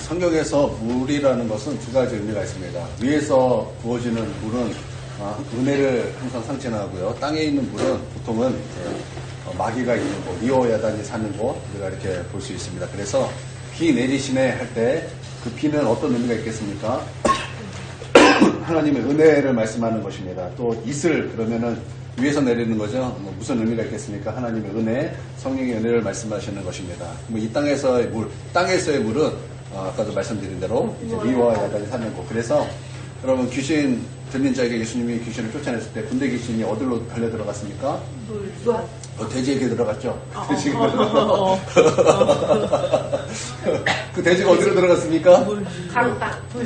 성경에서 물이라는 것은 두 가지 의미가 있습니다. 위에서 부어지는 물은 은혜를 항상 상징하고요. 땅에 있는 물은 보통은 마귀가 있는 곳, 리오야단이 사는 곳, 우리가 이렇게 볼 수 있습니다. 그래서 비 내리시네 할 때 그 비는 어떤 의미가 있겠습니까? 하나님의 은혜를 말씀하는 것입니다. 또 이슬 그러면은 위에서 내리는 거죠. 무슨 의미가 있겠습니까? 하나님의 은혜, 성령의 은혜를 말씀하시는 것입니다. 이 땅에서의 물은 아까도 말씀드린 대로 이제 리와 야단이 사는 곳. 그래서 여러분 귀신 들린 자에게 예수님이 귀신을 쫓아냈을 때 군대 귀신이 어디로 달려 들어갔습니까? 돼지에게 들어갔죠. 돼지에게 들어갔죠. 그 돼지가 어디로 들어갔습니까?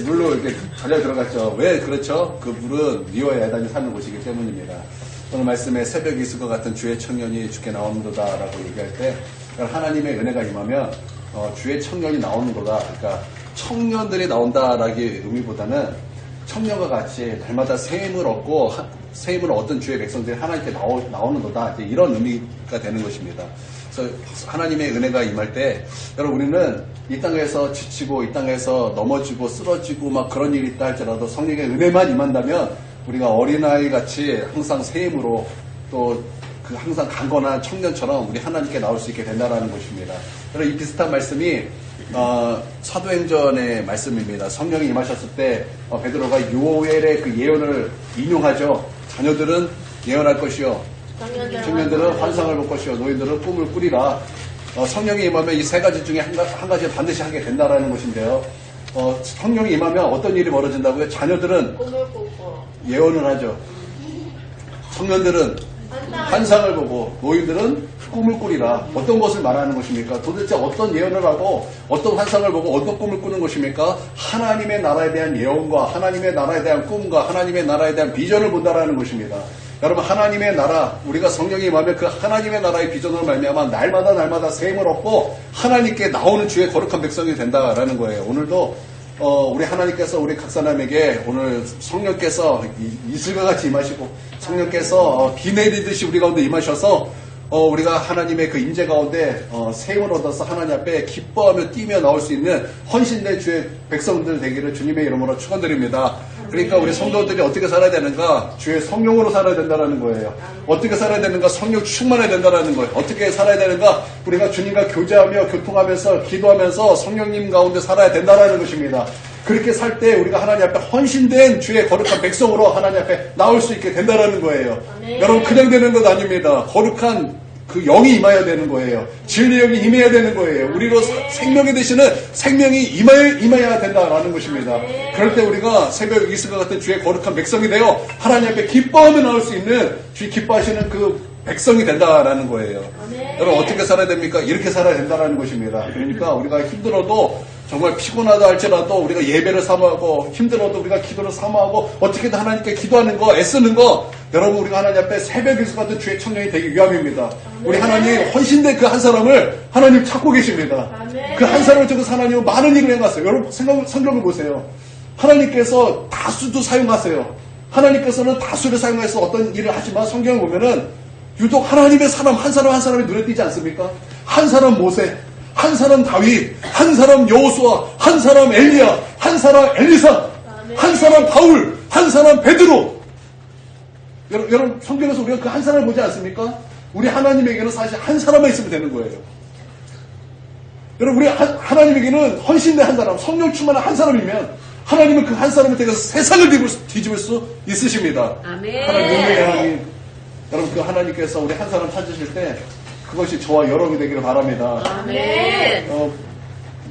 물로 이렇게 달려 들어갔죠. 왜 그렇죠? 그 물은 리와 야단이 사는 곳이기 때문입니다. 오늘 말씀에 새벽 이슬과 같은 주의 청년이 주께 나오는도다라고 얘기할 때 하나님의 은혜가 임하면 주의 청년이 나오는 거다. 그러니까 청년들이 나온다라기 의미보다는 청년과 같이 날마다 새 힘을 얻고 새 힘을 얻은 주의 백성들이 하나님께 나오는 거다. 이런 의미가 되는 것입니다. 그래서 하나님의 은혜가 임할 때 여러분 우리는 이 땅에서 지치고 이 땅에서 넘어지고 쓰러지고 막 그런 일이 있다 할지라도 성령의 은혜만 임한다면 우리가 어린아이 같이 항상 새 힘으로 또 그 항상 강건한 청년처럼 우리 하나님께 나올 수 있게 된다는 것입니다. 그래서 이 비슷한 말씀이 사도행전의 말씀입니다. 성령이 임하셨을 때 베드로가 요엘의 그 예언을 인용하죠. 자녀들은 예언할 것이요, 청년들은 환상을 볼 것이요, 노인들은 꿈을 꾸리라. 성령이 임하면 이 세 가지 중에 한 가지 반드시 하게 된다라는 것인데요. 성령이 임하면 어떤 일이 벌어진다고요? 자녀들은 예언을 하죠. 청년들은 환상을 보고 노인들은 꿈을 꾸리라. 어떤 것을 말하는 것입니까? 도대체 어떤 예언을 하고 어떤 환상을 보고 어떤 꿈을 꾸는 것입니까? 하나님의 나라에 대한 예언과 하나님의 나라에 대한 꿈과 하나님의 나라에 대한 비전을 본다라는 것입니다. 여러분 하나님의 나라, 우리가 성령이 임하면 그 하나님의 나라의 비전으로 말미암아 날마다 새 힘을 얻고 하나님께 나오는 주의 거룩한 백성이 된다라는 거예요. 오늘도 우리 하나님께서 우리 각 사람에게 오늘 성령께서 이슬과 같이 임하시고 성령께서 비 내리듯이 우리 가운데 임하셔서 우리가 하나님의 그 임재 가운데 새 힘을 얻어서 하나님 앞에 기뻐하며 뛰며 나올 수 있는 헌신된 주의 백성들 되기를 주님의 이름으로 축원드립니다. 그러니까 우리 성도들이 어떻게 살아야 되는가? 주의 성령으로 살아야 된다는 거예요. 어떻게 살아야 되는가? 성령 충만해야 된다는 거예요. 어떻게 살아야 되는가? 우리가 주님과 교제하며 교통하면서 기도하면서 성령님 가운데 살아야 된다는 것입니다. 그렇게 살 때 우리가 하나님 앞에 헌신된 주의 거룩한 백성으로 하나님 앞에 나올 수 있게 된다는 거예요. 여러분 그냥 되는 것 아닙니다. 거룩한 그 영이 임해야 되는 거예요. 진리의 영이 임해야 되는 거예요. 우리로 생명이 되시는 생명이 임해야 된다라는 것입니다. 그럴 때 우리가 새벽 이슬과 같은 주의 거룩한 백성이 되어 하나님 앞에 기뻐하며 나올 수 있는 주의 기뻐하시는 그 백성이 된다라는 거예요. 여러분 어떻게 살아야 됩니까? 이렇게 살아야 된다라는 것입니다. 그러니까 우리가 힘들어도 정말 피곤하다 할지라도 우리가 예배를 사모하고 힘들어도 우리가 기도를 사모하고 어떻게든 하나님께 기도하는 거 애쓰는 거 여러분 우리가 하나님 앞에 새벽 이슬 같은 주의 청년이 되기 위함입니다. 우리 하나님 헌신된 그 한 사람을 하나님 찾고 계십니다. 그 한 사람을 통해서 하나님은 많은 일을 해놨어요. 여러분 성경을 보세요. 하나님께서 다수도 사용하세요. 하나님께서는 다수를 사용해서 어떤 일을 하지만 성경을 보면은 유독 하나님의 사람 한 사람이 눈에 띄지 않습니까? 한 사람 모세, 한 사람 다윗, 한 사람 여호수아, 한 사람 엘리야, 한 사람 엘리사, 한 사람 바울, 한 사람 베드로. 여러분 성경에서 우리가 그 한 사람을 보지 않습니까? 우리 하나님에게는 사실 한 사람만 있으면 되는 거예요. 여러분 우리 하나님에게는 헌신된 한 사람, 성령 충만한 한 사람이면 하나님은 그 한 사람을 통해서 세상을 뒤집을 수 있으십니다. 아멘. 하나님, 여러분 그 하나님께서 우리 한 사람 찾으실 때 그것이 저와 여러분이 되기를 바랍니다. 아멘.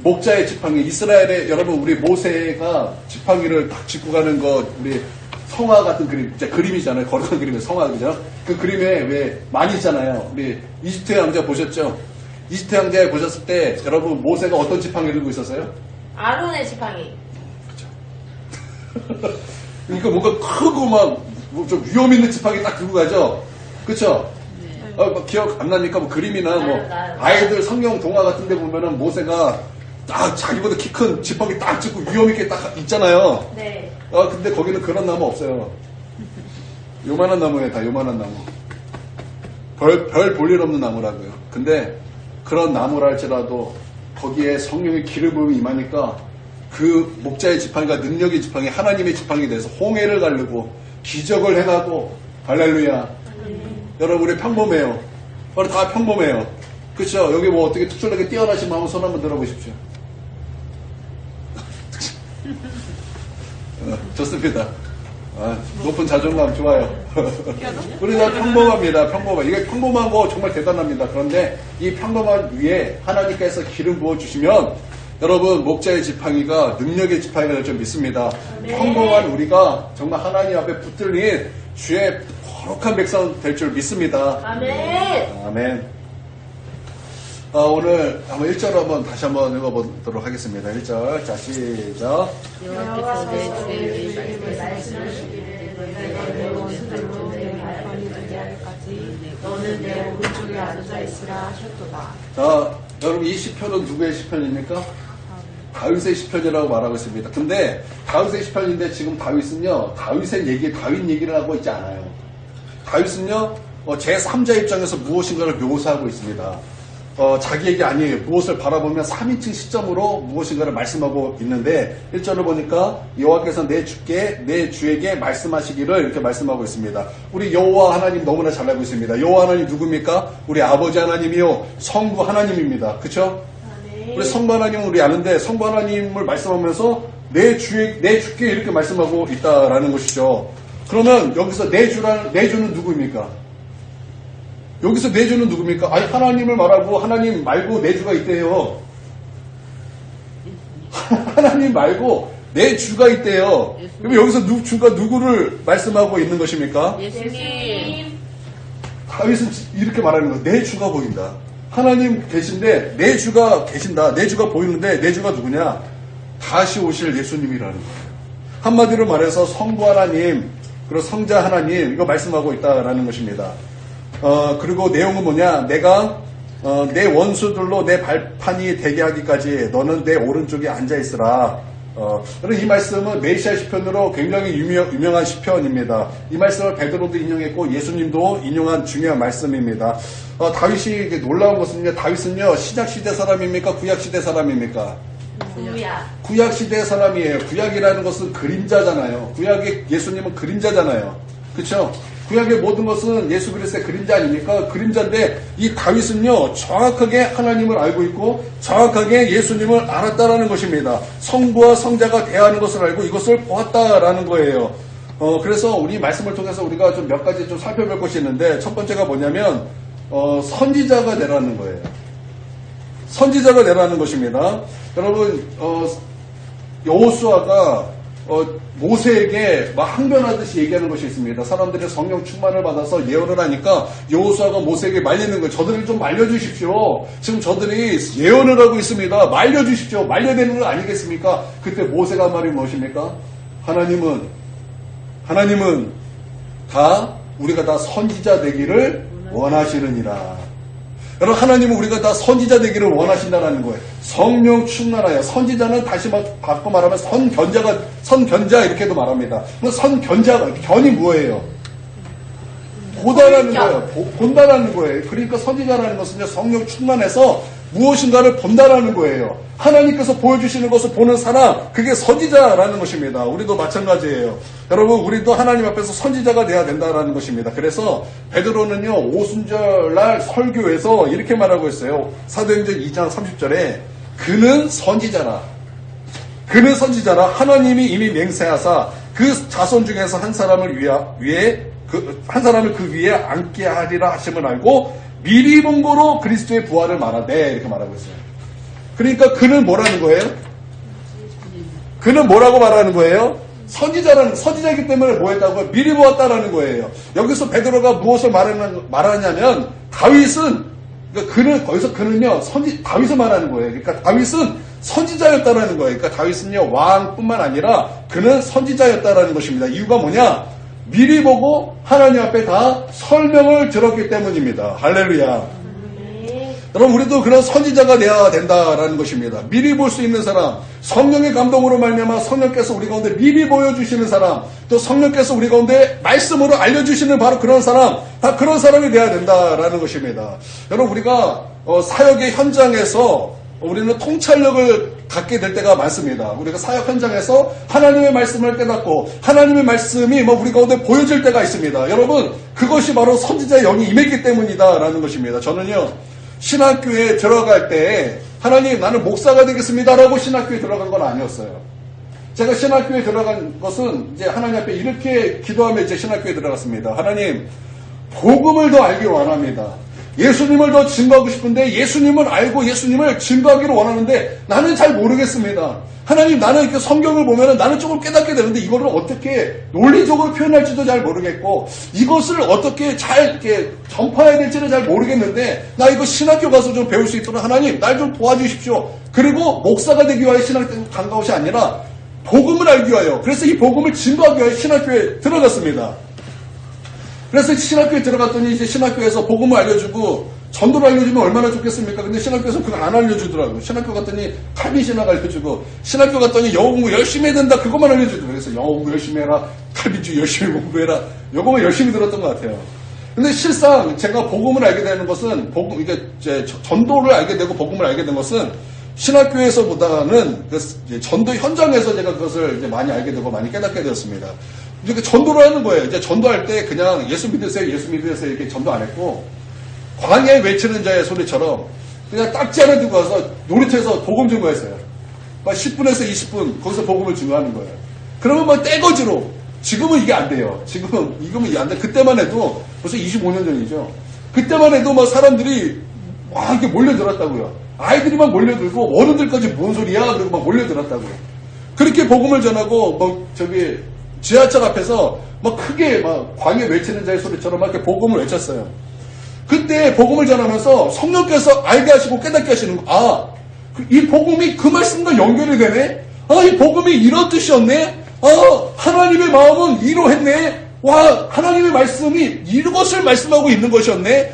목자의 지팡이, 이스라엘의 여러분 우리 모세가 지팡이를 딱 짚고 가는 거 우리 성화 같은 그림, 진짜 그림이잖아요. 거룩한 그림의 성화 그죠? 그 그림에 왜 많이 있잖아요. 우리 이집트 왕자 보셨죠? 이집트 왕자 보셨을 때 여러분 모세가 어떤 지팡이를 들고 있었어요? 아론의 지팡이. 그렇죠. 그러니까 뭔가 크고 막 좀 위험 있는 지팡이 딱 들고 가죠. 그렇죠? 기억 안 나니까 뭐 그림이나 뭐 아이들 성경 동화 같은 데 보면은 모세가 딱 자기보다 키 큰 지팡이 딱 짚고 위험 있게 딱 있잖아요. 네. 근데 거기는 그런 나무 없어요. 요만한 나무에 다 요만한 나무. 별 볼 일 없는 나무라고요. 근데 그런 나무라 할지라도 거기에 성령의 기름 부음이 임하니까 그 목자의 지팡이가 능력의 지팡이, 하나님의 지팡이 돼서 홍해를 가르고 기적을 행하고 할렐루야. 여러분 우리 평범해요. 우리 다 평범해요. 그렇죠? 여기 뭐 어떻게 특별하게 뛰어나신 마음 손 한번 들어보십시오. 좋습니다. 높은 자존감 좋아요. 우리 다 평범합니다. 평범해. 이게 평범한 거 정말 대단합니다. 그런데 이 평범한 위에 하나님께서 기름 부어주시면 여러분 목자의 지팡이가 능력의 지팡이가 될 줄 믿습니다. 평범한 우리가 정말 하나님 앞에 붙들린 주의 거룩한 백성 될 줄 믿습니다. 아멘. 아멘. 오늘 한번 1절 한번 다시 한번 읽어보도록 하겠습니다. 1절. 자, 시작. 여호와께서 내 주에게 말씀하시기를 너희가 내 원수들로 내 발판이 되게 하기까지 너는 내 오른쪽에 앉아 있으라 하셨도다. 자, 여러분 이 시편은 누구의 시편입니까? 다윗의 시편이라고 말하고 있습니다. 근데 다윗의 시편인데 지금 다윗은요, 다윗 얘기를 하고 있지 않아요. 다윗은요, 제3자 입장에서 무엇인가를 묘사하고 있습니다. 자기 얘기 아니에요. 무엇을 바라보면 3인칭 시점으로 무엇인가를 말씀하고 있는데 1절을 보니까 여호와께서 내 주에게 말씀하시기를 이렇게 말씀하고 있습니다. 우리 여호와 하나님 너무나 잘 알고 있습니다. 여호와 하나님 누굽니까? 우리 아버지 하나님이요 성부 하나님입니다. 그렇죠? 우리 성부 하나님은 우리 아는데 성부 하나님을 말씀하면서 내 주께 이렇게 말씀하고 있다라는 것이죠. 그러면 여기서 내 주는 누구입니까? 여기서 내 주는 누굽니까? 아니 하나님을 말하고 하나님 말고 내 주가 있대요. 하나님 말고 내 주가 있대요. 그럼 여기서 주가 누구를 말씀하고 있는 것입니까? 예수님. 다윗은 이렇게 말하는 거예요. 내 주가 보인다. 하나님 계신데 내 주가 계신다. 내 주가 보이는데 내 주가 누구냐? 다시 오실 예수님이라는 거예요. 한마디로 말해서 성부 하나님 그리고 성자 하나님 이거 말씀하고 있다라는 것입니다. 그리고 내용은 뭐냐? 내가 내 원수들로 내 발판이 되게 하기까지 너는 내 오른쪽에 앉아 있으라. 그리고 이 말씀은 메시아 시편으로 굉장히 유명한 시편입니다. 이 말씀을 베드로도 인용했고 예수님도 인용한 중요한 말씀입니다. 다윗이 놀라운 것은요. 다윗은요 신약 시대 사람입니까? 구약 시대 사람입니까? 구약 시대 사람이에요. 구약이라는 것은 그림자잖아요. 구약의 예수님은 그림자잖아요. 그렇죠? 구약의 모든 것은 예수 그리스도의 그림자 아닙니까? 그림자인데 이 다윗은요 정확하게 하나님을 알고 있고 정확하게 예수님을 알았다라는 것입니다. 성부와 성자가 대하는 것을 알고 이것을 보았다라는 거예요. 그래서 우리 말씀을 통해서 우리가 좀 몇 가지 좀 살펴볼 것이 있는데 첫 번째가 뭐냐면 선지자가 되라는 거예요. 선지자가 되라는 것입니다. 여러분 여호수아가 모세에게 막 항변하듯이 얘기하는 것이 있습니다. 사람들이 성령 충만을 받아서 예언을 하니까 여호수아가 모세에게 말리는 거예요. 저들을 좀 말려주십시오. 지금 저들이 예언을 하고 있습니다. 말려주십시오. 말려되는 거 아니겠습니까? 그때 모세가 한 말이 무엇입니까? 하나님은 다 우리가 다 선지자 되기를 원하시느니라. 여러분 하나님은 우리가 다 선지자 되기를 원하신다는 거예요. 성령 충만하여 선지자는 다시 바꿔 말하면 선견자 이렇게도 말합니다. 선견자가 견이 뭐예요? 보다라는 거예요. 본다라는 거예요. 그러니까 선지자라는 것은요 성령 충만해서 무엇인가를 본다라는 거예요. 하나님께서 보여주시는 것을 보는 사람 그게 선지자라는 것입니다. 우리도 마찬가지예요. 여러분 우리도 하나님 앞에서 선지자가 돼야 된다라는 것입니다. 그래서 베드로는요 오순절날 설교에서 이렇게 말하고 있어요. 사도행전 2장 30절에 그는 선지자라 하나님이 이미 맹세하사 그 자손 중에서 한 사람을 그 위에 앉게 하리라 하심을 알고 미리 본 거로 그리스도의 부활을 말하되 이렇게 말하고 있어요. 그러니까 그는 뭐라는 거예요? 그는 뭐라고 말하는 거예요? 선지자이기 때문에 뭐 했다고요? 미리 보았다라는 거예요. 여기서 베드로가 무엇을 말하냐면 다윗은 그러니까 그는요 다윗을 말하는 거예요. 그러니까 다윗은 선지자였다라는 거예요. 그러니까 다윗은요 왕뿐만 아니라 그는 선지자였다라는 것입니다. 이유가 뭐냐? 미리 보고 하나님 앞에 다 설명을 들었기 때문입니다. 할렐루야. 여러분 우리도 그런 선지자가 되어야 된다라는 것입니다. 미리 볼 수 있는 사람, 성령의 감동으로 말미암아 성령께서 우리 가운데 미리 보여주시는 사람, 또 성령께서 우리 가운데 말씀으로 알려주시는 바로 그런 사람, 다 그런 사람이 되어야 된다라는 것입니다. 여러분 우리가 사역의 현장에서 우리는 통찰력을 갖게 될 때가 많습니다. 우리가 사역 현장에서 하나님의 말씀을 깨닫고 하나님의 말씀이 우리 가운데 보여질 때가 있습니다. 여러분, 그것이 바로 선지자의 영이 임했기 때문이다라는 것입니다. 저는요, 신학교에 들어갈 때 하나님, 나는 목사가 되겠습니다라고 신학교에 들어간 건 아니었어요. 제가 신학교에 들어간 것은 이제 하나님 앞에 이렇게 기도하며 이제 신학교에 들어갔습니다. 하나님, 복음을 더 알기 원합니다. 예수님을 더 증거하고 싶은데 예수님을 알고 예수님을 증거하기를 원하는데 나는 잘 모르겠습니다. 하나님, 나는 이렇게 성경을 보면 나는 조금 깨닫게 되는데 이거를 어떻게 논리적으로 표현할지도 잘 모르겠고 이것을 어떻게 잘 이렇게 전파해야 될지를 잘 모르겠는데 나 이거 신학교 가서 좀 배울 수 있도록 하나님 날 좀 도와주십시오. 그리고 목사가 되기 위하여 신학교 간 것이 아니라 복음을 알기 위하여, 그래서 이 복음을 증거하기 위하여 신학교에 들어갔습니다. 그래서 신학교에 들어갔더니 이제 신학교에서 복음을 알려주고 전도를 알려주면 얼마나 좋겠습니까? 근데 신학교에서 그거 안 알려주더라고요. 신학교 갔더니 칼빈 신학 알려주고, 신학교 갔더니 영어 공부 열심히 해야 된다, 그것만 알려주더라고요. 그래서 영어 공부 열심히 해라, 칼빈주 열심히 공부해라, 요거만 열심히 들었던 것 같아요. 근데 실상 제가 복음을 알게 되는 것은, 이게 전도를 알게 되고 복음을 알게 된 것은 신학교에서보다는 전도 현장에서 제가 그것을 이제 많이 알게 되고 많이 깨닫게 되었습니다. 이렇게 전도를 하는 거예요. 이제 전도할 때 그냥 예수 믿으세요, 예수 믿으세요 이렇게 전도 안 했고, 광야에 외치는 자의 소리처럼 그냥 딱지 하나 들고 와서 놀이터에서 복음 증거했어요. 막 10분에서 20분 거기서 복음을 증거하는 거예요. 그러면 막 떼거지로, 지금은 이게 안 돼요. 지금은 이게 안 돼. 그때만 해도 벌써 25년 전이죠. 그때만 해도 막 사람들이 막 이렇게 몰려들었다고요. 아이들이 막 몰려들고 어른들까지 뭔 소리야? 그리고 막 몰려들었다고요. 그렇게 복음을 전하고 지하철 앞에서 막 크게 막 광야 외치는 자의 소리처럼 막 이렇게 복음을 외쳤어요. 그때 복음을 전하면서 성령께서 알게 하시고 깨닫게 하시는 거, 이 복음이 그 말씀과 연결이 되네? 이 복음이 이런 뜻이었네? 하나님의 마음은 이러했네? 와, 하나님의 말씀이 이것을 말씀하고 있는 것이었네?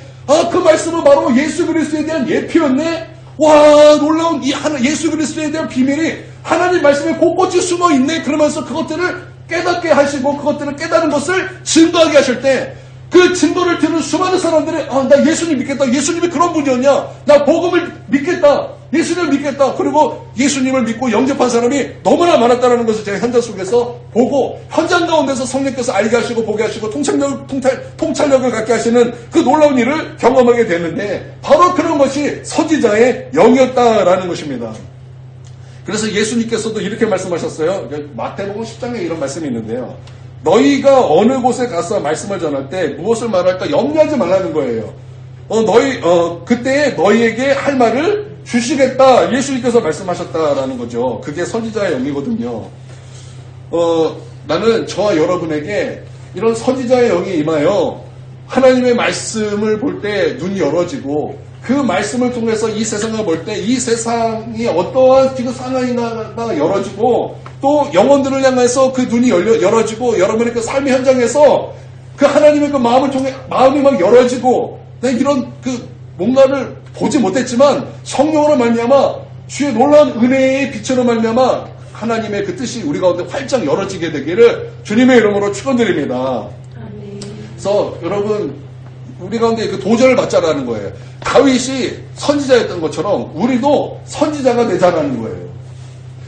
그 말씀은 바로 예수 그리스도에 대한 예표였네? 와, 놀라운 예수 그리스도에 대한 비밀이 하나님 말씀에 곳곳이 숨어 있네? 그러면서 그것들을 깨닫게 하시고 그것들을 깨닫는 것을 증거하게 하실 때, 그 증거를 들은 수많은 사람들이 나 예수님 믿겠다. 예수님이 그런 분이었냐? 나 복음을 믿겠다. 예수님을 믿겠다. 그리고 예수님을 믿고 영접한 사람이 너무나 많았다는 것을 제가 현장 속에서 보고, 현장 가운데서 성령께서 알게 하시고 보게 하시고 통찰력을 갖게 하시는 그 놀라운 일을 경험하게 되는데, 바로 그런 것이 선지자의 영이었다라는 것입니다. 그래서 예수님께서도 이렇게 말씀하셨어요. 마태복음 10장에 이런 말씀이 있는데요. 너희가 어느 곳에 가서 말씀을 전할 때 무엇을 말할까 염려하지 말라는 거예요. 그때 너희에게 할 말을 주시겠다. 예수님께서 말씀하셨다라는 거죠. 그게 선지자의 영이거든요. 나는 저와 여러분에게 이런 선지자의 영이 임하여 하나님의 말씀을 볼 때 눈이 열어지고, 그 말씀을 통해서 이 세상을 볼 때 이 세상이 어떠한 지금 상황인가가 열어지고, 또 영혼들을 향해서 그 눈이 열어지고, 여러분의 그 삶의 현장에서 그 하나님의 그 마음을 통해 마음이 막 열어지고, 이런 그 뭔가를 보지 못했지만 성령으로 말미암아 주의 놀라운 은혜의 빛으로 말미암아 하나님의 그 뜻이 우리 가운데 활짝 열어지게 되기를 주님의 이름으로 축원드립니다. 그래서 여러분, 우리 가운데 그 도전을 받자라는 거예요. 다윗이 선지자였던 것처럼 우리도 선지자가 되자라는 거예요.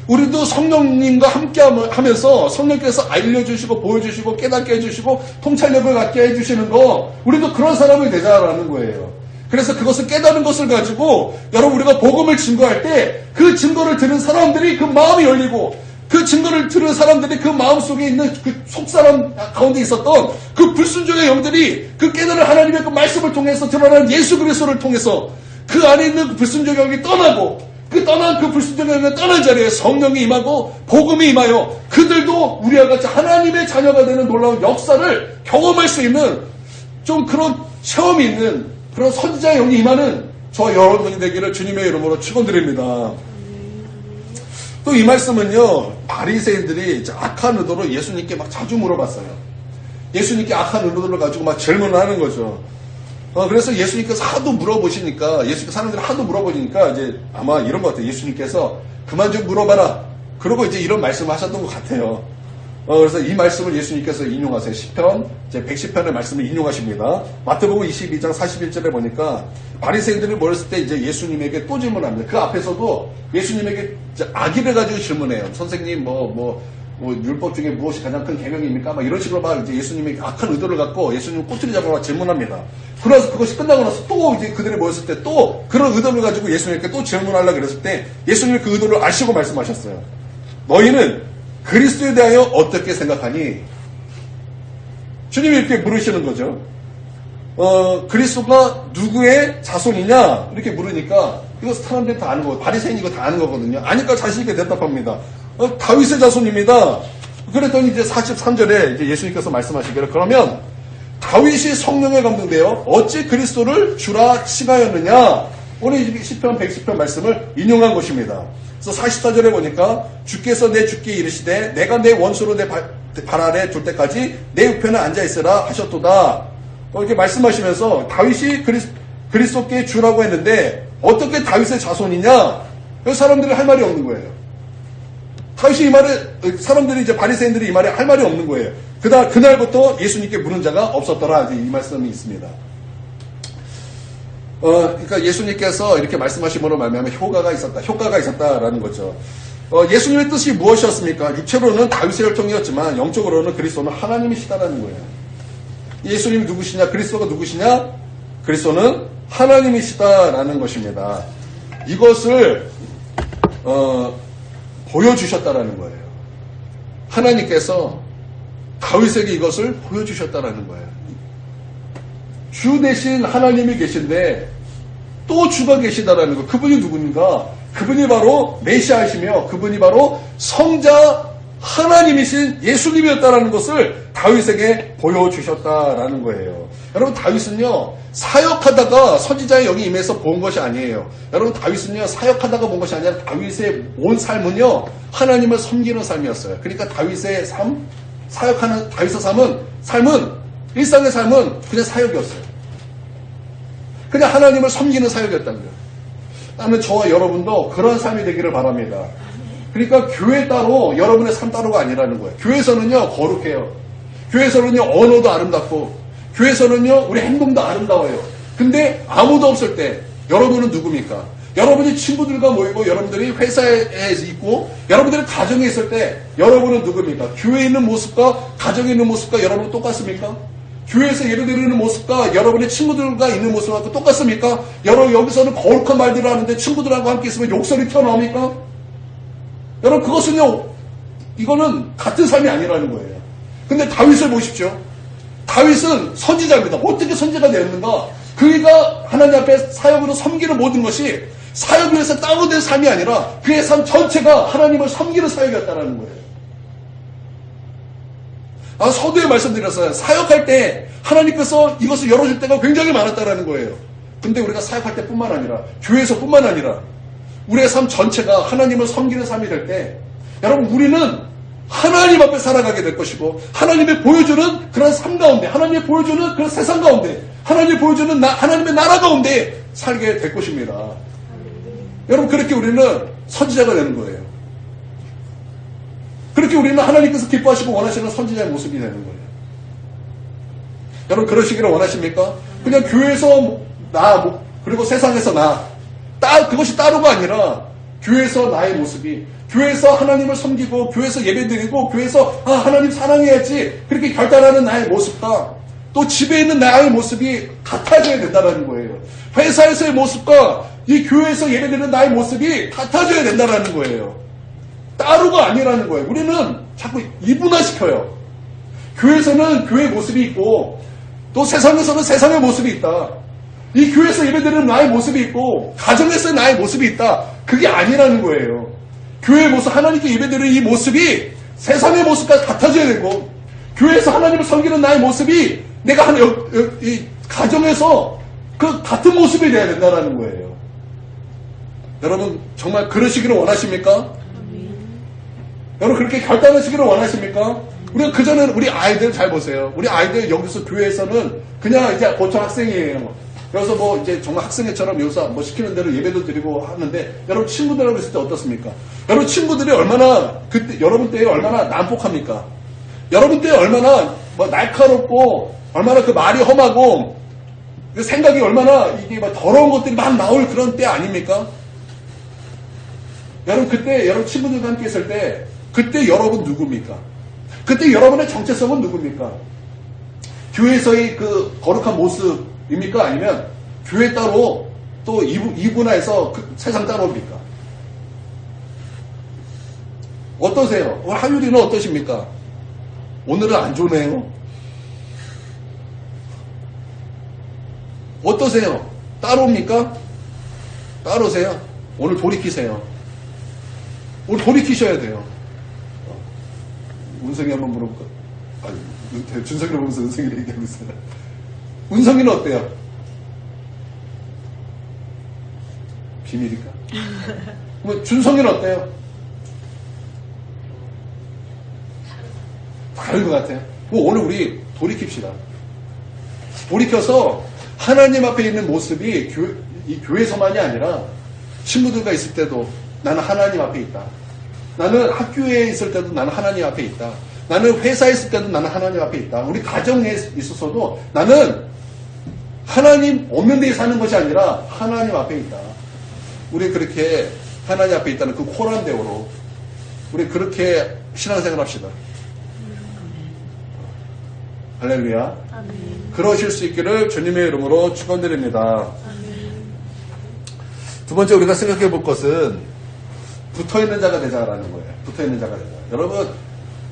우리도 성령님과 함께 하면서 성령께서 알려주시고 보여주시고 깨닫게 해주시고 통찰력을 갖게 해주시는 거, 우리도 그런 사람이 되자라는 거예요. 그래서 그것을 깨닫는 것을 가지고 여러분, 우리가 복음을 증거할 때 그 증거를 들은 사람들이 그 마음이 열리고, 그 증거를 들은 사람들이 그 마음속에 있는 그 속사람 가운데 있었던 그 불순종의 영들이 그 깨달은 하나님의 그 말씀을 통해서 드러난 예수 그리스도를 통해서 그 안에 있는 그 불순종의 영이 떠나고, 그 불순종의 영이 떠난 자리에 성령이 임하고 복음이 임하여 그들도 우리와 같이 하나님의 자녀가 되는 놀라운 역사를 경험할 수 있는 좀 그런 체험이 있는 그런 선지자의 영이 임하는 저와 여러분이 되기를 주님의 이름으로 축원드립니다. 또 이 말씀은요, 바리새인들이 악한 의도로 예수님께 막 자주 물어봤어요. 예수님께 악한 의도를 가지고 막 질문을 하는 거죠. 그래서 예수님께서 하도 물어보시니까, 사람들이 하도 물어보니까 이제 아마 이런 것 같아요. 예수님께서 그만 좀 물어봐라. 그러고 이제 이런 말씀을 하셨던 것 같아요. 그래서 이 말씀을 예수님께서 인용하세요. 시편, 제 110편의 말씀을 인용하십니다. 마태복음 22장 41절에 보니까 바리새인들이 모였을 때 이제 예수님에게 또 질문합니다. 그 앞에서도 예수님에게 악의를 가지고 질문해요. 선생님, 율법 중에 무엇이 가장 큰 계명입니까? 막 이런 식으로 막 이제 예수님이 악한 의도를 갖고 예수님 꼬투리 잡으러 질문합니다. 그래서 그것이 끝나고 나서 또 이제 그들이 모였을 때 또 그런 의도를 가지고 예수님께 또 질문하려고 그랬을 때 예수님이 그 의도를 아시고 말씀하셨어요. 너희는 그리스도에 대하여 어떻게 생각하니? 주님이 이렇게 물으시는 거죠. 그리스도가 누구의 자손이냐? 이렇게 물으니까 이거 사람들이 다 아는 거고 바리새인 이거 다 아는 거거든요. 아니까 자신 있게 대답합니다. 다윗의 자손입니다. 그랬더니 이제 43절에 이제 예수님께서 말씀하시기를 그러면 다윗이 성령에 감동되어 어찌 그리스도를 주라 칭하였느냐? 오늘 시편 110편 말씀을 인용한 것입니다. 그래서 44절에 보니까 주께서 내 주께 이르시되 내가 내 원수로 내 발 아래 둘 때까지 내 우편에 앉아있으라 하셨도다. 이렇게 말씀하시면서 다윗이 그리스도께 주라고 했는데 어떻게 다윗의 자손이냐? 사람들이 할 말이 없는 거예요. 다윗이 이 말에 사람들이 이제 바리새인들이 이 말에 할 말이 없는 거예요. 그날부터 예수님께 물은 자가 없었더라. 이 말씀이 있습니다. 그러니까 예수님께서 이렇게 말씀하심으로 말미암아 효과가 있었다라는 거죠. 예수님의 뜻이 무엇이었습니까? 육체로는 다윗의 혈통이었지만 영적으로는 그리스도는 하나님이시다라는 거예요. 예수님이 누구시냐? 그리스도가 누구시냐? 그리스도는 하나님이시다라는 것입니다. 이것을 보여주셨다라는 거예요. 하나님께서 다윗에게 이것을 보여주셨다라는 거예요. 주 대신 하나님이 계신데 또 주가 계시다라는 거. 그분이 누굽니까? 그분이 바로 메시아이시며 그분이 바로 성자 하나님이신 예수님이었다라는 것을 다윗에게 보여주셨다라는 거예요. 여러분 다윗은요 사역하다가 선지자의 영이 임해서 본 것이 아니에요. 여러분 다윗은요 사역하다가 본 것이 아니라 다윗의 온 삶은요 하나님을 섬기는 삶이었어요. 그러니까 다윗의 삶, 사역하는 다윗의 삶은 일상의 삶은 그냥 사역이었어요. 그냥 하나님을 섬기는 사역이었다는 거예요. 나는 저와 여러분도 그런 삶이 되기를 바랍니다. 그러니까 교회 따로 여러분의 삶 따로가 아니라는 거예요. 교회에서는요 거룩해요. 교회에서는요 언어도 아름답고 교회에서는요 우리 행동도 아름다워요. 근데 아무도 없을 때 여러분은 누굽니까? 여러분이 친구들과 모이고 여러분들이 회사에 있고 여러분들이 가정에 있을 때 여러분은 누굽니까? 교회에 있는 모습과 가정에 있는 모습과 여러분은 똑같습니까? 교회에서 예배드리는 모습과 여러분의 친구들과 있는 모습하고 똑같습니까? 여기서는 거룩한 말들을 하는데 친구들하고 함께 있으면 욕설이 튀어나옵니까? 여러분 그것은요 이거는 같은 삶이 아니라는 거예요. 근데 다윗을 보십시오. 다윗은 선지자입니다. 어떻게 선지자가 되었는가? 그가 하나님 앞에 사역으로 섬기는 모든 것이 사역을 위해서 따로 된 삶이 아니라 그의 삶 전체가 하나님을 섬기는 사역이었다는 거예요. 서두에 말씀드렸어요. 사역할 때 하나님께서 이것을 열어줄 때가 굉장히 많았다는 거예요. 근데 우리가 사역할 때뿐만 아니라 교회에서뿐만 아니라 우리의 삶 전체가 하나님을 섬기는 삶이 될 때 여러분 우리는 하나님 앞에 살아가게 될 것이고 하나님이 보여주는 그런 삶 가운데 하나님이 보여주는 그런 세상 가운데 하나님이 보여주는 하나님의 나라 가운데 살게 될 것입니다. 여러분 그렇게 우리는 선지자가 되는 거예요. 그렇게 우리는 하나님께서 기뻐하시고 원하시는 선지자의 모습이 되는 거예요. 여러분 그러시기를 원하십니까? 그냥 교회에서 그리고 세상에서 그것이 따로가 아니라 교회에서 나의 모습이 교회에서 하나님을 섬기고 교회에서 예배드리고 교회에서 하나님 사랑해야지 그렇게 결단하는 나의 모습과 또 집에 있는 나의 모습이 같아져야 된다는 거예요. 회사에서의 모습과 이 교회에서 예배드리는 나의 모습이 같아져야 된다는 거예요. 따로가 아니라는 거예요. 우리는 자꾸 이분화시켜요. 교회에서는 교회의 모습이 있고 또 세상에서는 세상의 모습이 있다. 이 교회에서 예배드리는 나의 모습이 있고 가정에서의 나의 모습이 있다. 그게 아니라는 거예요. 교회의 모습, 하나님께 예배드리는 이 모습이 세상의 모습과 같아져야 되고 교회에서 하나님을 섬기는 나의 모습이 내가 이 가정에서 그 같은 모습이 돼야 된다는 거예요. 여러분 정말 그러시기를 원하십니까? 여러분 그렇게 결단하시기를 원하십니까? 우리가 그전에는 우리 아이들 잘 보세요. 우리 아이들 여기서 교회에서는 그냥 이제 보통 학생이에요. 그래서 이제 정말 학생회처럼 여기서 시키는 대로 예배도 드리고 하는데 여러분 친구들하고 있을 때 어떻습니까? 여러분 친구들이 얼마나 그때 여러분 때에 얼마나 난폭합니까? 여러분 때 얼마나 뭐 날카롭고 얼마나 그 말이 험하고 그 생각이 얼마나 이게 막 더러운 것들이 막 나올 그런 때 아닙니까? 여러분 그때 여러분 친구들과 함께 있을 때 그때 여러분 누굽니까? 그때 여러분의 정체성은 누굽니까? 교회에서의 그 거룩한 모습입니까? 아니면 교회 따로 또 이분화해서 그 세상 따로입니까? 어떠세요? 오늘 하율이는 어떠십니까? 오늘은 안 좋네요. 어떠세요? 따로입니까? 따로세요? 오늘 돌이키세요. 오늘 돌이키셔야 돼요. 운성이 한번 물어볼까? 준성이를 보면서 은성이를 얘기하고 있어요. 운성이는 어때요? 비밀일까? 그럼 준성이는 어때요? 다른 것 같아요. 오늘 우리 돌이킵시다. 돌이켜서 하나님 앞에 있는 모습이 이 교회에서만이 아니라 친구들과 있을 때도 나는 하나님 앞에 있다. 나는 학교에 있을 때도 나는 하나님 앞에 있다. 나는 회사에 있을 때도 나는 하나님 앞에 있다. 우리 가정에 있어서도 나는 하나님 없는 데에 사는 것이 아니라 하나님 앞에 있다. 우리 그렇게 하나님 앞에 있다는 그 코란데오로 우리 그렇게 신앙생활 합시다. 할렐루야. 아멘. 그러실 수 있기를 주님의 이름으로 축원드립니다. 아멘. 두 번째 우리가 생각해 볼 것은 붙어있는 자가 되자라는 거예요. 붙어있는 자가 되자.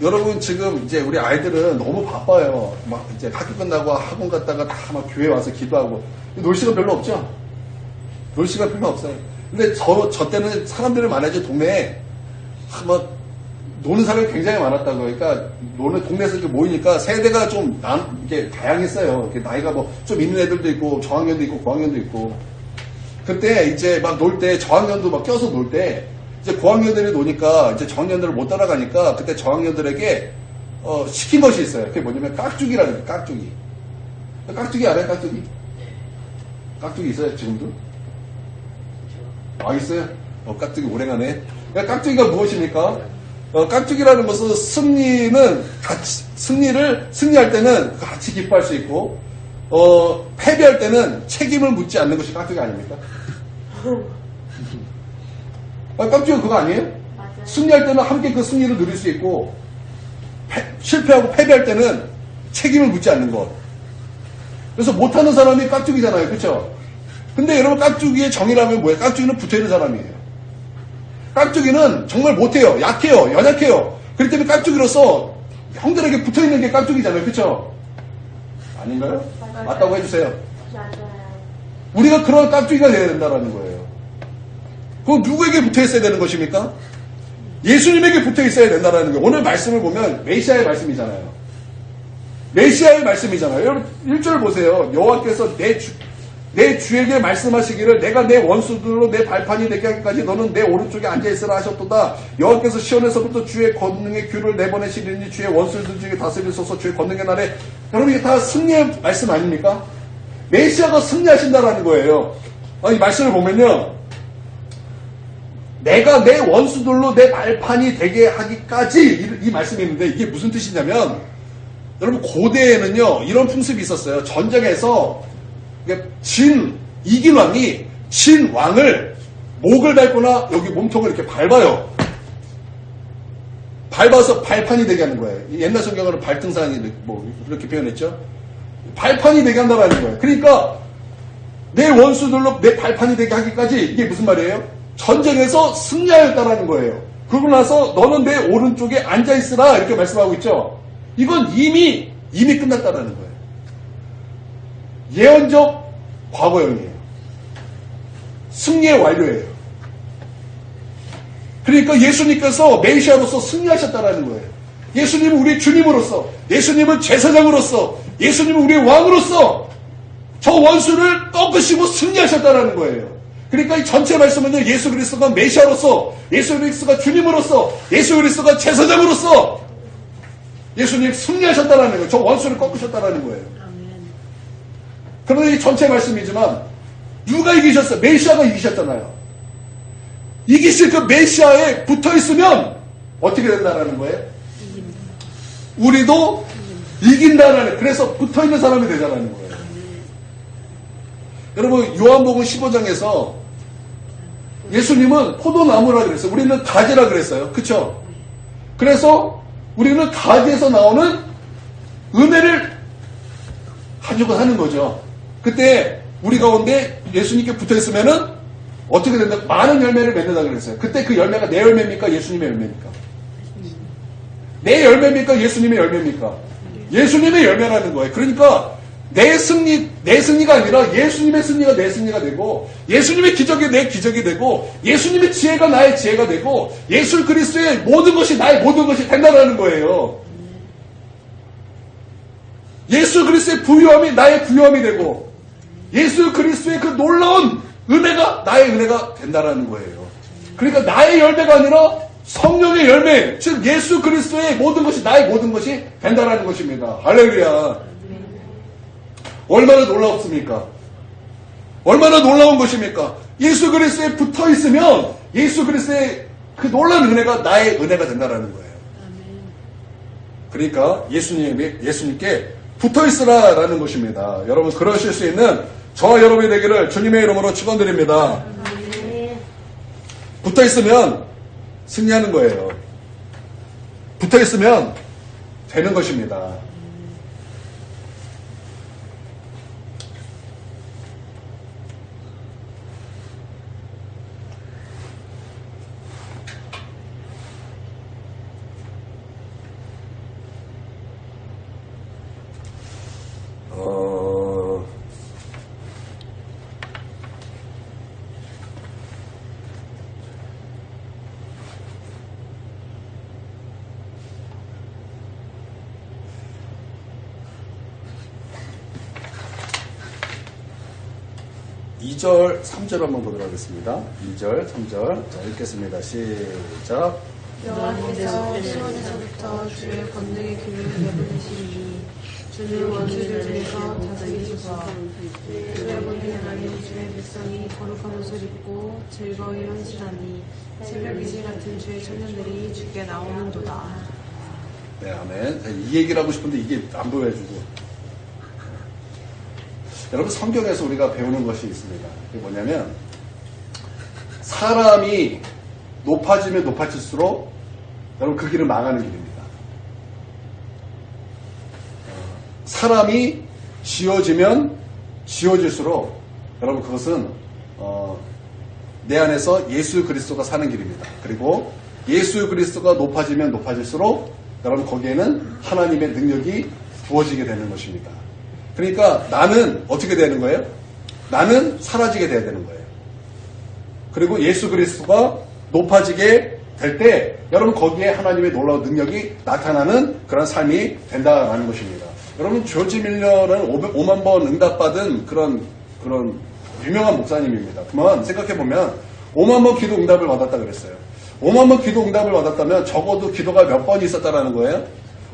여러분 지금 이제 우리 아이들은 너무 바빠요. 막 이제 학교 끝나고 학원 갔다가 다 막 교회 와서 기도하고 놀 시간 별로 없죠. 놀 시간 별로 없어요. 근데 저 때는 사람들이 많아지 동네에 막 노는 사람이 굉장히 많았다고. 그러니까 노는 동네에서 이렇게 모이니까 세대가 좀 이게 다양했어요. 이렇게 나이가 뭐 좀 있는 애들도 있고 저학년도 있고 고학년도 있고. 그때 이제 막 놀 때 저학년도 막 껴서 놀 때 이제 고학년들이 노니까 이제 저학년들을 못 따라가니까 그때 저학년들에게 시킨 것이 있어요. 그게 뭐냐면 깍두기라는 거예요. 깍두기. 깍두기 알아요? 깍두기? 깍두기 있어요? 지금도? 있어요? 깍두기 오래가네. 깍두기가 무엇입니까? 깍두기라는 것은 승리할 때는 같이 기뻐할 수 있고, 패배할 때는 책임을 묻지 않는 것이 깍두기 아닙니까? 깍두기가 그거 아니에요? 맞아요. 승리할 때는 함께 그 승리를 누릴 수 있고, 실패하고 패배할 때는 책임을 묻지 않는 것. 그래서 못하는 사람이 깍두기잖아요. 그쵸? 근데 여러분 깍두기의 정의라면 뭐예요? 깍두기는 붙어있는 사람이에요. 깍두기는 정말 못해요. 약해요. 연약해요. 그렇기 때문에 깍두기로서 형들에게 붙어있는 게 깍두기잖아요. 그쵸? 아닌가요? 맞아요. 맞다고 해주세요. 맞아요. 우리가 그런 깍두기가 되어야 된다는 거예요. 그럼 누구에게 붙어있어야 되는 것입니까? 예수님에게 붙어있어야 된다는 거예요. 오늘 말씀을 보면 메시아의 말씀이잖아요. 메시아의 말씀이잖아요. 여러분 1절 보세요. 여호와께서 내 주에게 말씀하시기를 내가 내 원수들로 내 발판이 되게 하기까지 너는 내 오른쪽에 앉아있으라 하셨도다. 여호와께서 시온에서부터 주의 권능의 귤을 내보내시리니 주의 원수들 중에 다스리소서. 주의 권능의 날에. 여러분 이게 다 승리의 말씀 아닙니까? 메시아가 승리하신다라는 거예요. 이 말씀을 보면요, 내가 내 원수들로 내 발판이 되게 하기까지 이 말씀이 있는데 이게 무슨 뜻이냐면, 여러분 고대에는요 이런 풍습이 있었어요. 전쟁에서 이긴 왕이 진 왕을 목을 밟거나 여기 몸통을 이렇게 밟아요. 밟아서 발판이 되게 하는 거예요. 옛날 성경으로 발등상이 뭐 이렇게 표현했죠. 발판이 되게 한다는 거예요. 그러니까 내 원수들로 내 발판이 되게 하기까지 이게 무슨 말이에요? 전쟁에서 승리하였다라는 거예요. 그러고 나서 너는 내 오른쪽에 앉아있으라 이렇게 말씀하고 있죠. 이건 이미 끝났다라는 거예요. 예언적 과거형이에요. 승리의 완료예요. 그러니까 예수님께서 메시아로서 승리하셨다라는 거예요. 예수님은 우리의 주님으로서, 예수님은 제사장으로서, 예수님은 우리의 왕으로서 저 원수를 꺾으시고 승리하셨다라는 거예요. 그러니까 이 전체 말씀은요, 예수 그리스도가 메시아로서, 예수 그리스도가 주님으로서, 예수 그리스도가 제사장으로서 예수님 승리하셨다라는 거예요. 저 원수를 꺾으셨다라는 거예요. 그런데 이 전체 말씀이지만 누가 이기셨어요? 메시아가 이기셨잖아요. 이기실 그 메시아에 붙어있으면 어떻게 된다라는 거예요? 우리도 이긴다라는, 그래서 붙어있는 사람이 되자라는 거예요. 여러분, 요한복음 15장에서 예수님은 포도나무라 그랬어요. 우리는 가지라 그랬어요. 그쵸? 그래서 우리는 가지에서 나오는 은혜를 가지고 사는 거죠. 그때 우리 가운데 예수님께 붙어있으면은 어떻게 된다? 많은 열매를 맺는다 그랬어요. 그때 그 열매가 내 열매입니까? 예수님의 열매입니까? 내 열매입니까? 예수님의 열매입니까? 예수님의 열매라는 거예요. 그러니까 내 승리가 아니라 예수님의 승리가 내 승리가 되고, 예수님의 기적이 내 기적이 되고, 예수님의 지혜가 나의 지혜가 되고, 예수 그리스도의 모든 것이 나의 모든 것이 된다는 거예요. 예수 그리스도의 부유함이 나의 부유함이 되고, 예수 그리스도의 그 놀라운 은혜가 나의 은혜가 된다는 거예요. 그러니까 나의 열매가 아니라 성령의 열매, 즉 예수 그리스도의 모든 것이 나의 모든 것이 된다는 것입니다. 할렐루야. 얼마나 놀라웠습니까? 얼마나 놀라운 것입니까? 예수 그리스도에 붙어 있으면 예수 그리스도의 그 놀라운 은혜가 나의 은혜가 된다는 거예요. 그러니까 예수님께 붙어 있으라라는 것입니다. 여러분, 그러실 수 있는 저와 여러분이 되기를 주님의 이름으로 축원드립니다. 붙어 있으면 승리하는 거예요. 붙어 있으면 되는 것입니다. 이 2절, 3절 한번 보도록 하겠습니다. 2절, 3절. 자, 읽겠습니다. 시작. 여호와께서 시온에서부터 주의 권능의 길을 내보내시리니 주의 원수를 위해서 다스리소서. 주의 권능의 하나님 주의 백성이 거룩한 옷을 입고 즐거이 헌신하니 새벽이지 같은 주의 청년들이 주께 나오는도다. 네, 아멘. 이 얘기를 하고 싶은데 이게 안 보여주고. 여러분, 성경에서 우리가 배우는 것이 있습니다. 그게 뭐냐면, 사람이 높아지면 높아질수록 여러분 그 길은 망하는 길입니다. 사람이 지어지면 지어질수록 여러분 그것은 내 안에서 예수 그리스도가 사는 길입니다. 그리고 예수 그리스도가 높아지면 높아질수록 여러분 거기에는 하나님의 능력이 부어지게 되는 것입니다. 그러니까 나는 어떻게 되는 거예요? 나는 사라지게 돼야 되는 거예요. 그리고 예수 그리스도가 높아지게 될 때 여러분 거기에 하나님의 놀라운 능력이 나타나는 그런 삶이 된다라는 것입니다. 여러분 조지 밀러는 5만 번 응답받은 그런 유명한 목사님입니다. 그만 생각해보면 5만 번 기도 응답을 받았다 그랬어요. 5만 번 기도 응답을 받았다면 적어도 기도가 몇 번이 있었다라는 거예요?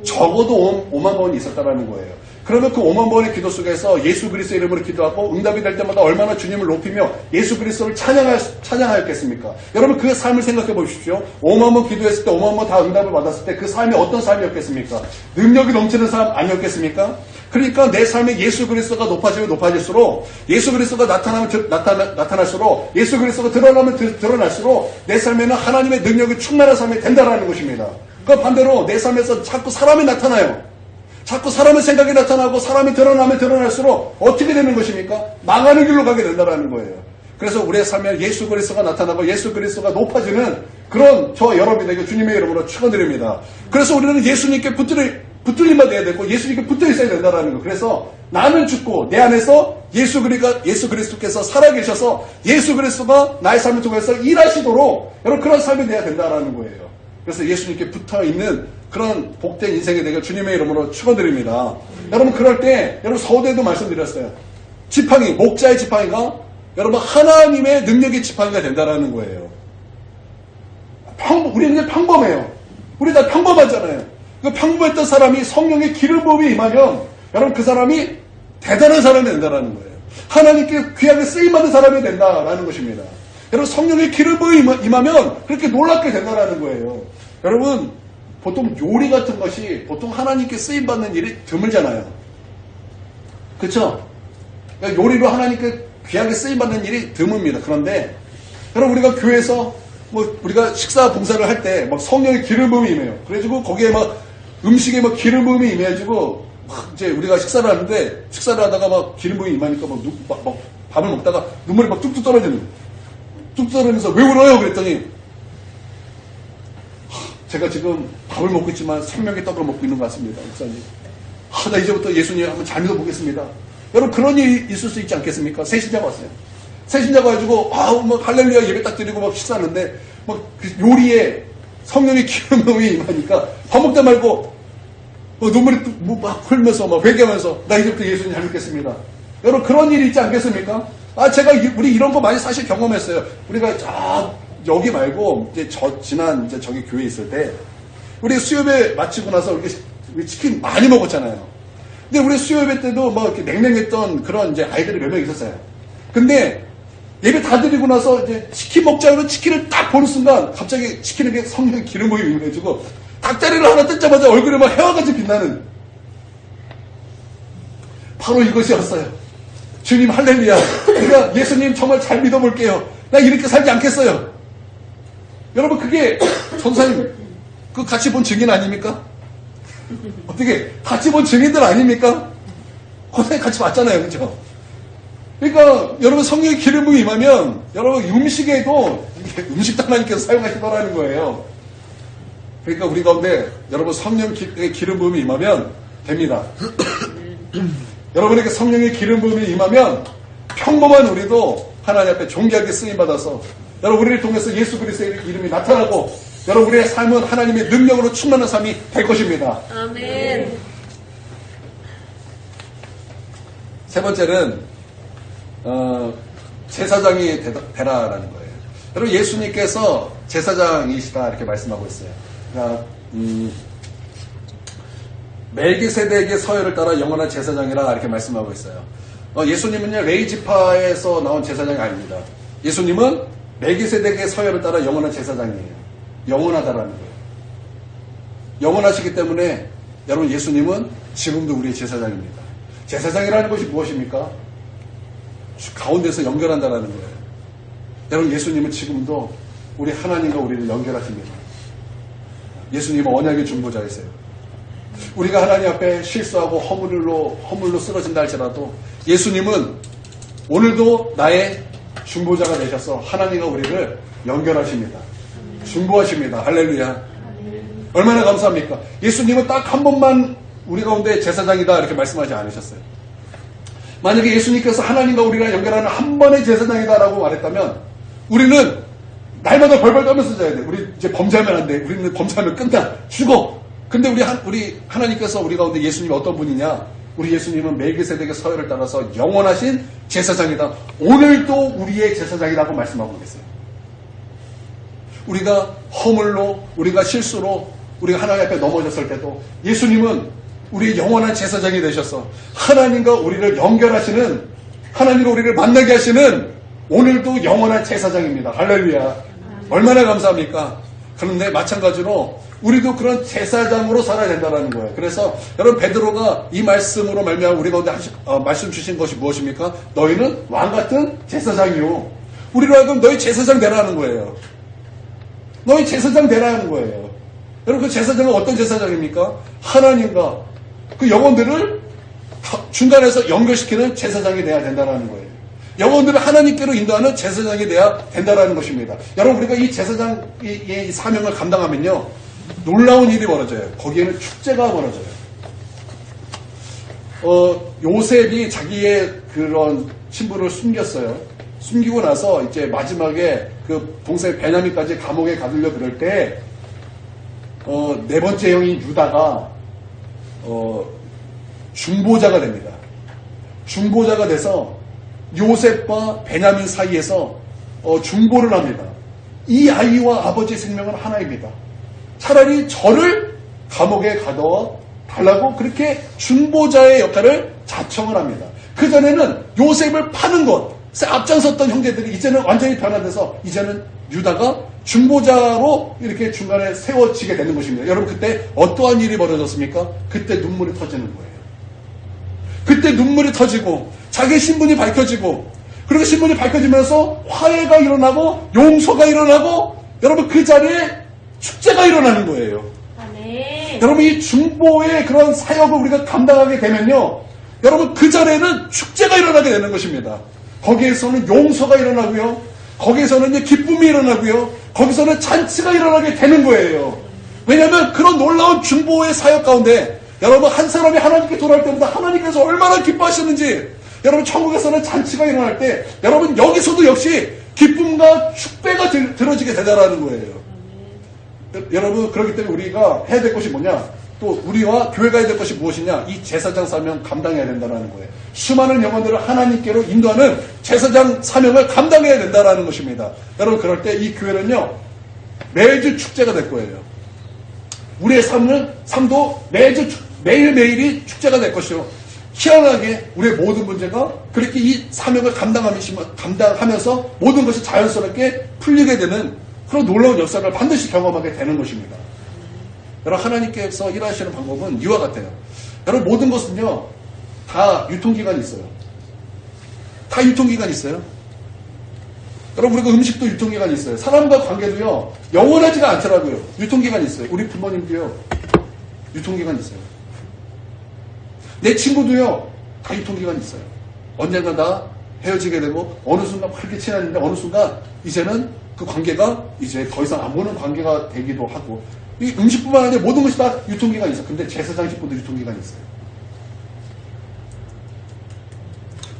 적어도 5만 번이 있었다라는 거예요. 그러면 그 5만 번의 기도 속에서 예수 그리스도 이름으로 기도하고 응답이 될 때마다 얼마나 주님을 높이며 예수 그리스도를 찬양하였겠습니까? 여러분 그 삶을 생각해 보십시오. 5만 번 기도했을 때 5만 번 다 응답을 받았을 때 그 삶이 어떤 삶이었겠습니까? 능력이 넘치는 삶 아니었겠습니까? 그러니까 내 삶에 예수 그리스도가 높아지면 높아질수록 예수 그리스도가 나타날수록 예수 그리스도가 드러날수록 내 삶에는 하나님의 능력이 충만한 삶이 된다라는 것입니다. 그 반대로 내 삶에서 자꾸 사람이 나타나요. 자꾸 사람의 생각이 나타나고 사람이 드러나면 드러날수록 어떻게 되는 것입니까? 망하는 길로 가게 된다는 거예요. 그래서 우리의 삶에 예수 그리스도가 나타나고 예수 그리스도가 높아지는 그런 저와 여러분에게 주님의 이름으로 축원드립니다. 그래서 우리는 예수님께 붙들림만 돼야 되고 예수님께 붙어 있어야 된다는 거. 그래서 나는 죽고 내 안에서 예수 그리스도께서 살아계셔서 예수 그리스도가 나의 삶을 통해서 일하시도록 여러분 그런 삶이 돼야 된다는 거예요. 그래서 예수님께 붙어 있는 그런 복된 인생이 되길 주님의 이름으로 축원드립니다. 여러분 그럴 때 여러분 서두에도 말씀드렸어요. 지팡이, 목자의 지팡이가 여러분 하나님의 능력의 지팡이가 된다라는 거예요. 우리는 그냥 평범해요. 우리 다 평범하잖아요. 그 평범했던 사람이 성령의 기름 부음이 임하면 여러분 그 사람이 대단한 사람이 된다라는 거예요. 하나님께 귀하게 쓰임받는 사람이 된다라는 것입니다. 여러분 성령의 기름 부음이 임하면 그렇게 놀랍게 된다라는 거예요. 여러분 보통 요리 같은 것이 보통 하나님께 쓰임받는 일이 드물잖아요. 그쵸? 그러니까 요리로 하나님께 귀하게 쓰임받는 일이 드뭅니다. 그런데 여러분 우리가 교회에서 뭐 우리가 식사 봉사를 할 때 막 성령의 기름 부음이 임해요. 그래가지고 거기에 막 음식에 막 기름 부음이 임해가지고 막 이제 우리가 식사를 하는데 식사를 하다가 막 기름 부음이 임하니까 막 밥을 먹다가 눈물이 막 뚝뚝 떨어지는 거예요. 뚝 떨어지면서 왜 울어요? 그랬더니 제가 지금 밥을 먹고 있지만 생명의 떡을 먹고 있는 것 같습니다. 목사님. 나 이제부터 예수님 한번 잘 믿어보겠습니다. 여러분 그런 일이 있을 수 있지 않겠습니까? 새신자가 왔어요. 새신자가 가지고 막 할렐루야 예배 딱 드리고 막 식사하는데 막 그 요리에 성령의 기름 부음이 임하니까 밥 먹다 말고 눈물이 막 흘면서 막 회개하면서 나 이제부터 예수님 잘 믿겠습니다. 여러분 그런 일이 있지 않겠습니까? 우리 이런 거 많이 사실 경험했어요. 우리가 여기 말고 이제 지난 이제 저기 교회 있을 때 우리 수요예배 마치고 나서 우리 치킨 많이 먹었잖아요. 근데 우리 수요예배 때도 막 이렇게 냉랭했던 그런 이제 아이들이 몇 명 있었어요. 근데 예배 다 드리고 나서 이제 치킨 먹자고 치킨을 딱 보는 순간 갑자기 치킨에게 성령 기름 부음이 임해가지고 닭다리를 하나 뜯자마자 얼굴에 막 해와같이 빛나는 바로 이것이었어요. 주님 할렐루야. 우리가 예수님 정말 잘 믿어볼게요. 나 이렇게 살지 않겠어요. 여러분 그게 전사님 그 같이 본 증인 아닙니까? 어떻게 같이 본 증인들 아닙니까? 거기에 같이 봤잖아요. 그렇죠? 그러니까 여러분 성령의 기름 부음이 임하면 여러분 음식에도 음식도 하나님께서 사용하시더라는 거예요. 그러니까 우리 가운데 여러분 성령의 기름 부음이 임하면 됩니다. 여러분에게 성령의 기름 부음이 임하면 평범한 우리도 하나님 앞에 존귀하게 쓰임받아서 여러분 우리를 통해서 예수 그리스도의 이름이 나타나고 여러분 우리의 삶은 하나님의 능력으로 충만한 삶이 될 것입니다. 아멘. 세 번째는 제사장이 되라라는 거예요. 여러분 예수님께서 제사장이시다 이렇게 말씀하고 있어요. 그러니까 멜기세덱의 서열을 따라 영원한 제사장이라 이렇게 말씀하고 있어요. 예수님은요 레위 지파에서 나온 제사장이 아닙니다. 예수님은 멜기세덱의 서열을 따라 영원한 제사장이에요. 영원하다라는 거예요. 영원하시기 때문에 여러분 예수님은 지금도 우리의 제사장입니다. 제사장이라는 것이 무엇입니까? 가운데서 연결한다라는 거예요. 여러분 예수님은 지금도 우리 하나님과 우리를 연결하십니다. 예수님은 언약의 중보자이세요. 우리가 하나님 앞에 실수하고 허물로 쓰러진다 할지라도 예수님은 오늘도 나의 중보자가 되셔서 하나님과 우리를 연결하십니다. 중보하십니다. 할렐루야. 얼마나 감사합니까? 예수님은 딱 한 번만 우리 가운데 제사장이다 이렇게 말씀하지 않으셨어요. 만약에 예수님께서 하나님과 우리랑 연결하는 한 번의 제사장이다라고 말했다면 우리는 날마다 벌벌 떨면서 자야 돼. 우리 이제 범죄하면 안 돼. 우리는 범죄하면 끝나. 죽어. 근데 우리 하나님께서 우리 가운데 예수님이 어떤 분이냐? 우리 예수님은 멜기세덱의 서열을 따라서 영원하신 제사장이다. 오늘도 우리의 제사장이라고 말씀하고 계세요. 우리가 허물로, 우리가 실수로, 우리가 하나님 앞에 넘어졌을 때도 예수님은 우리의 영원한 제사장이 되셔서 하나님과 우리를 연결하시는, 하나님과 우리를 만나게 하시는 오늘도 영원한 제사장입니다. 할렐루야. 얼마나 감사합니까? 그런데 마찬가지로 우리도 그런 제사장으로 살아야 된다는 거예요. 그래서 여러분 베드로가 이 말씀으로 말미암아 우리 가운데 말씀 주신 것이 무엇입니까? 너희는 왕같은 제사장이요. 우리로 하여금 너희 제사장 되라는 거예요. 너희 제사장 되라는 거예요. 여러분 그 제사장은 어떤 제사장입니까? 하나님과 그 영혼들을 중간에서 연결시키는 제사장이 돼야 된다는 거예요. 영혼들을 하나님께로 인도하는 제사장이 돼야 된다는 것입니다. 여러분 우리가 이 제사장의 사명을 감당하면요 놀라운 일이 벌어져요. 거기에는 축제가 벌어져요. 요셉이 자기의 그런 신부를 숨겼어요. 숨기고 나서 이제 마지막에 그 동생 베냐민까지 감옥에 가두려 그럴 때 네 번째 형인 유다가 중보자가 됩니다. 중보자가 돼서 요셉과 베냐민 사이에서 중보를 합니다. 이 아이와 아버지의 생명은 하나입니다. 차라리 저를 감옥에 가둬 달라고 그렇게 중보자의 역할을 자청을 합니다. 그전에는 요셉을 파는 것, 앞장섰던 형제들이 이제는 완전히 변화돼서 이제는 유다가 중보자로 이렇게 중간에 세워지게 되는 것입니다. 여러분 그때 어떠한 일이 벌어졌습니까? 그때 눈물이 터지는 거예요. 그때 눈물이 터지고 자기의 신분이 밝혀지고 그리고 신분이 밝혀지면서 화해가 일어나고 용서가 일어나고 여러분 그 자리에 축제가 일어나는 거예요. 아멘. 여러분 이 중보의 그런 사역을 우리가 감당하게 되면요. 여러분 그 자리에는 축제가 일어나게 되는 것입니다. 거기에서는 용서가 일어나고요. 거기에서는 기쁨이 일어나고요. 거기서는 잔치가 일어나게 되는 거예요. 왜냐하면 그런 놀라운 중보의 사역 가운데 여러분 한 사람이 하나님께 돌아올 때마다 하나님께서 얼마나 기뻐하시는지 여러분 천국에서는 잔치가 일어날 때 여러분 여기서도 역시 기쁨과 축배가 들어지게 되다라는 거예요. 여러분 그렇기 때문에 우리가 해야 될 것이 뭐냐? 또 우리와 교회가 해야 될 것이 무엇이냐? 이 제사장 사명 감당해야 된다는 거예요. 수많은 영혼들을 하나님께로 인도하는 제사장 사명을 감당해야 된다는 것입니다. 여러분 그럴 때 이 교회는요 매주 축제가 될 거예요. 우리의 삶도 매일매일이 축제가 될 것이요. 희한하게 우리의 모든 문제가 그렇게 이 사명을 감당하면서 모든 것이 자연스럽게 풀리게 되는 그런 놀라운 역사를 반드시 경험하게 되는 것입니다. 여러분 하나님께서 일하시는 방법은 이와 같아요. 여러분 모든 것은요 다 유통기간이 있어요. 다 유통기간이 있어요. 여러분 우리가 음식도 유통기간이 있어요. 사람과 관계도요 영원하지가 않더라고요. 유통기간이 있어요. 우리 부모님도요 유통기간이 있어요. 내 친구도요 다 유통기간이 있어요. 언젠가 다 헤어지게 되고 어느 순간 그렇게 친했는데 어느 순간 이제는 그 관계가 이제 더 이상 안 보는 관계가 되기도 하고 이 음식뿐만 아니라 모든 것이 다 유통기간이 있어요. 근데 제사장 직분도 유통기간이 있어요.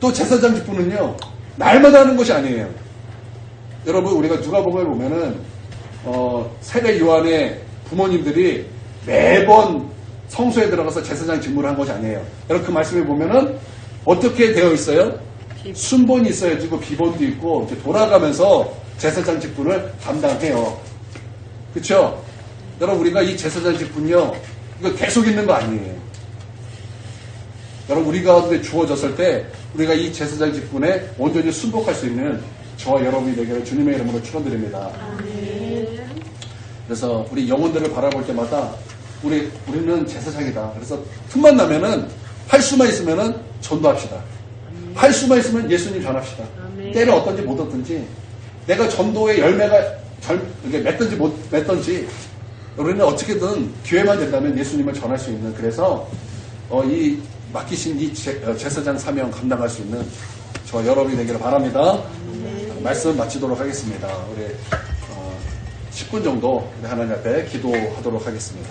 또 제사장 직분은요 날마다 하는 것이 아니에요. 여러분 우리가 누가복음에 보면은 세례 요한의 부모님들이 매번 성소에 들어가서 제사장 직무를 한 것이 아니에요. 여러분 그 말씀에 보면은 어떻게 되어 있어요? 순본이 있어야지고 비본도 있고 이제 돌아가면서 제사장 직분을 담당해요. 그렇죠? 여러분 우리가 이 제사장 직분요 이거 계속 있는 거 아니에요. 여러분 우리 가운데 주어졌을 때 우리가 이 제사장 직분에 온전히 순복할 수 있는 저와 여러분이 되기를 주님의 이름으로 축원드립니다. 그래서 우리 영혼들을 바라볼 때마다 우리는 제사장이다. 그래서 틈만 나면은 할 수만 있으면은 전도합시다. 할 수만 있으면 예수님 전합시다. 때는 어떤지 못 얻든지 내가 전도의 열매가 맺든지 못 맺든지 우리는 어떻게든 기회만 된다면 예수님을 전할 수 있는 그래서 이 맡기신 이 제사장 사명 감당할 수 있는 저 여러분이 되기를 바랍니다. 말씀 마치도록 하겠습니다. 우리 10분 정도 하나님 앞에 기도하도록 하겠습니다.